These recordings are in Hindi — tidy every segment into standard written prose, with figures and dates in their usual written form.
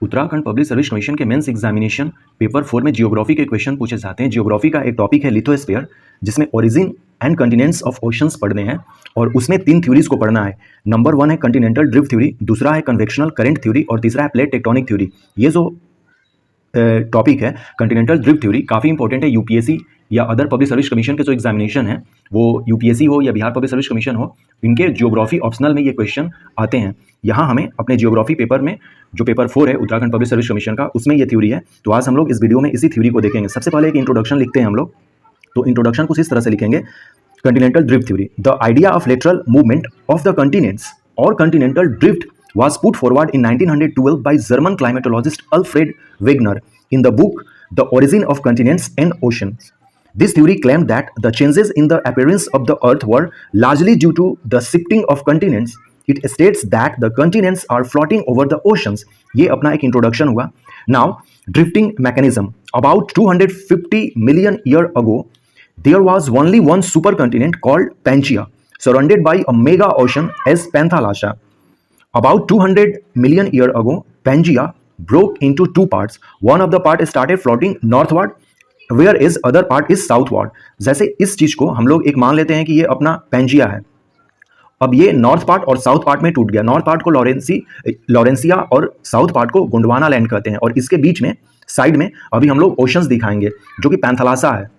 उत्तराखंड पब्लिक सर्विस कमीशन के मेंस एग्जामिनेशन पेपर 4 में जियोग्राफी के क्वेश्चन पूछे जाते हैं। जियोग्राफी का एक टॉपिक है लिथोस्फीयर, जिसमें origin and continents of oceans पढ़ने हैं और उसमें 3 थ्योरीज को पढ़ना है। नंबर 1 है कंटिनेंटल ड्रिफ्ट थ्योरी, दूसरा है कन्वेक्शनल करंट थ्योरी और तीसरा है प्लेट टेक्टोनिक थ्योरी। ये जो टॉपिक है कंटिनेंटल ड्रिफ्ट थ्योरी काफ़ी इंपॉर्टेंट है। यूपीएससी या अदर पब्लिक सर्विस कमीशन के जो एग्जामिनेशन है, वो यूपीएससी हो या बिहार पब्लिक सर्विस कमीशन हो, इनके जियोग्राफी ऑप्शनल में ये क्वेश्चन आते हैं। यहाँ हमें अपने जियोग्राफी पेपर में जो पेपर 4 है उत्तराखंड पब्लिक सर्विस कमीशन का, उसमें ये थ्योरी है। तो आज हम लोग इस वीडियो में इसी थ्योरी को देखेंगे। सबसे पहले एक इंट्रोडक्शन लिखते हैं हम लोग। तो इंट्रोडक्शन कुछ इस तरह से लिखेंगे, continental drift theory, the idea of lateral movement of the continents और continental drift was put forward in 1912 by German climatologist Alfred Wegener in the book The Origin of Continents and Oceans. This theory claimed that the changes in the appearance of the Earth were largely due to the shifting of continents. It states that the continents are floating over the oceans. ये अपना एक इंट्रोडक्शन हुआ। Now, drifting mechanism. About 250 million years ago, there was only one supercontinent called Pangaea, surrounded by a mega ocean as Panthalassa. About 200 million years ago, Pangaea broke into 2 parts. One of the part started floating northward, whereas other part is southward. जैसे इस चीज को हम लोग एक मान लेते हैं कि ये अपना Pangaea है। अब ये नॉर्थ पार्ट और साउथ पार्ट में टूट गया। नॉर्थ पार्ट को लॉरेंसिया और साउथ पार्ट को गोंडवाना लैंड कहते हैं। और इसके बीच में साइड में अभी हम लोग ओशंस दिखाएंगे जो कि पैंथालासा है।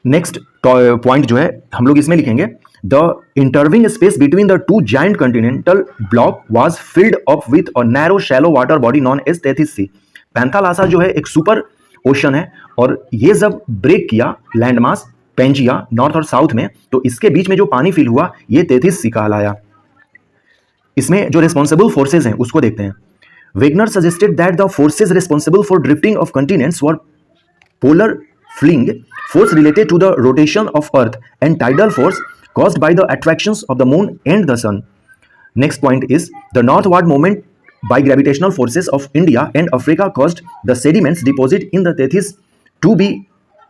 नेक्स्ट पॉइंट जो है हम लोग इसमें लिखेंगे, the intervening space between the 2 giant continental block was filled up with a narrow shallow water body known as Tethys sea. Panthalassa जो है एक सुपर ओशन है और ये जब ब्रेक किया लैंड मास पेंजिया नॉर्थ और साउथ में, तो इसके बीच में जो पानी फिल हुआ ये तेथिस सी कहलाया। इसमें जो रिस्पॉन्सिबल फोर्सेज हैं उसको देखते हैं। Wegener suggested that the forces responsible for drifting of continents were polar fling, force related to the rotation of earth, and tidal force caused by the attractions of the moon and the sun. Next point is the northward movement by gravitational forces of India and Africa caused the sediments deposit in the Tethys to be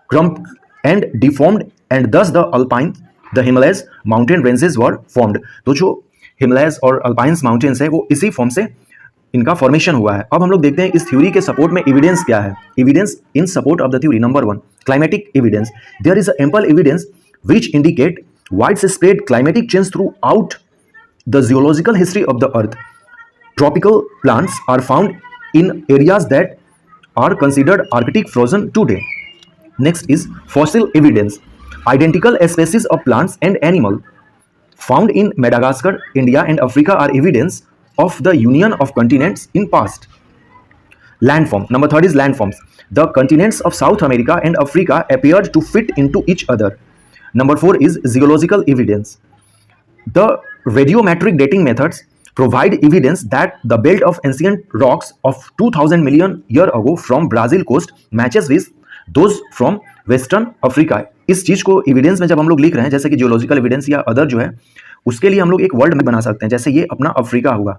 crumped and deformed, and thus the Himalayas mountain ranges were formed. तो जो हिमालयस और अल्पाइंस माउंटेन्स है वो इसी फॉर्म से इनका फॉर्मेशन हुआ है। अब हम लोग देखते हैं इस थ्योरी के सपोर्ट में एविडेंस क्या है। Evidence in support of the theory, number 1 climatic evidence. There is ample evidence which indicate wide spread climatic change throughout the geological history of the earth. Tropical plants are found in areas that are considered arctic frozen today. Next is fossil evidence. Identical species of plants and animal found in Madagascar, India and Africa are evidence of the union of continents in past. Landform. Number 3 is landforms. The continents of South America and Africa appeared to fit into each other. Number 4 is geological evidence. The radiometric dating methods provide evidence that the belt of ancient rocks of 2000 million years ago from Brazil coast matches with those from Western Africa. इस चीज को एविडेंस में जब हम लोग लिख रहे हैं, जैसे कि जियोलॉजिकल एविडेंस या अदर जो है, उसके लिए हम लोग एक वर्ल्ड मैप बना सकते हैं। जैसे ये अपना अफ्रीका हुआ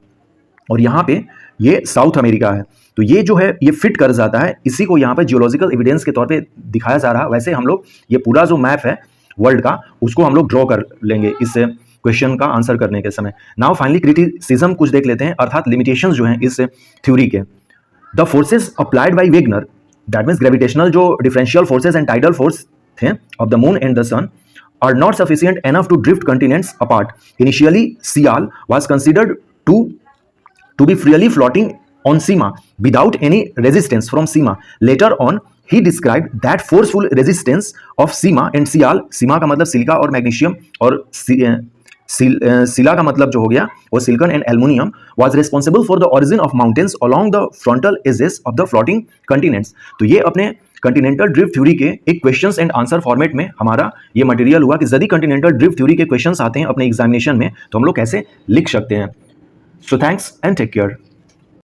और यहाँ पे ये साउथ अमेरिका है, तो ये जो है ये फिट कर जाता है। इसी को यहाँ पे जियोलॉजिकल एविडेंस के तौर पे दिखाया जा रहा है। वैसे हम लोग ये पूरा जो मैप है वर्ल्ड का, उसको हम लोग ड्रॉ कर लेंगे इस क्वेश्चन का आंसर करने के समय। नाउ फाइनली क्रिटिसिज्म कुछ देख लेते हैं, अर्थात लिमिटेशंस जो हैं इस थ्योरी के। The forces applied by Wegener, that means gravitational जो differential forces and tidal force थे of the moon and the sun are not sufficient enough to drift continents apart. Initially, Sial was considered to be freely floating on Sima without any resistance from Sima. Later on, he described that forceful resistance of Sima and Sial. Sima का मतलब सिलिका और मैग्नीशियम और सिला का मतलब जो हो गया वो silicon and aluminium, was responsible for the origin of mountains along the frontal edges of the floating continents. तो ये अपने कंटिनेंटल ड्रिफ्ट थ्योरी के एक क्वेश्चंस एंड आंसर फॉर्मेट में हमारा ये मटेरियल हुआ कि यदि कंटिनेंटल ड्रिफ्ट थ्योरी के क्वेश्चंस आते हैं अपने एग्जामिनेशन में तो हम लोग कैसे लिख सकते हैं। So thanks and take care.